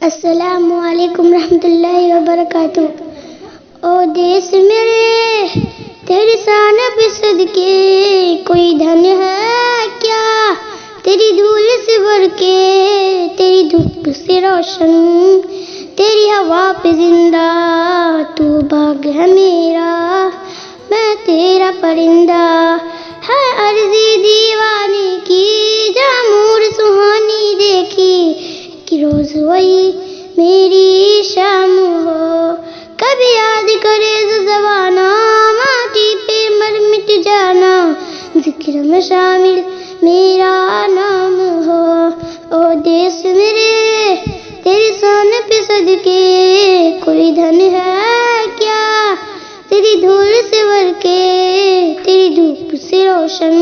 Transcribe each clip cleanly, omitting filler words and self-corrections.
अस्सलामु अलैकुम रहमतुल्लाहि व बरकातुहू। ओ देश मेरे तेरी शान पे सदके, कोई धन है क्या तेरी धूल से भर के, तेरी धूप से रोशन तेरी हवा पे जिंदा, तू बाग है मेरा मैं तेरा परिंदा। है अर्जी दीवाने की जामूर सुहानी देखी, कि रोज वही मेरी शाम हो। कभी याद करे ज़बाना माटी पे मर मिट जाना, जिक्र में शामिल मेरा नाम हो। ओ देश मेरे तेरी शान पे सदके, कोई धन है क्या तेरी धूल से भर के, तेरी धूप से रोशन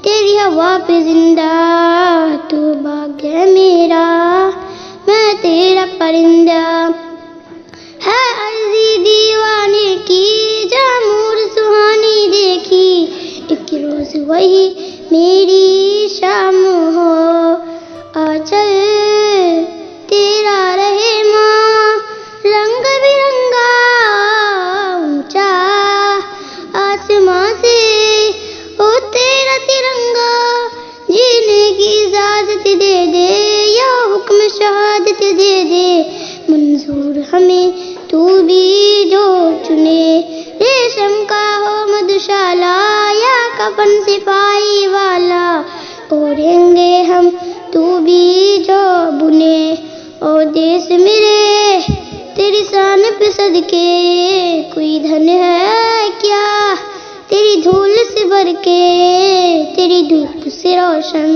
तेरी हवा पे जिंदा, तू बाग है मेरा मैं तेरा परिंदा। है अर्जी दीवाने की जामूर सुहानी देखी, एक रोज वही मेरी शाम हो। आंचल तेरा रहे माँ रंग बिरंगा, ऊंचा आसमां से ओ तेरा तिरंगा, जीने की इजाजत दे दे या हुक्म शहादत दे दे, मंजूर हमें तू भी जो चुने। रेशम का हो मधुशाला या कफन सिपाही वाला, ओढ़ेंगे हम तू भी जो बुने। ओ देश मेरे तेरी शान पे सदके, कोई धन है क्या तेरी धूल से भर के, तेरी धूप से रोशन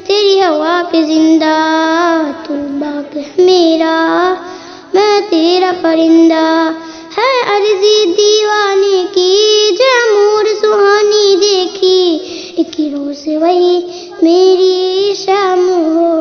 तेरी हवा पे जिंदा, तू बाग है मेरा मैं तेरा परिंदा। है अर्जी दीवाने की जामूर सुहानी देखी, एक रोज वही मेरी शाम हो।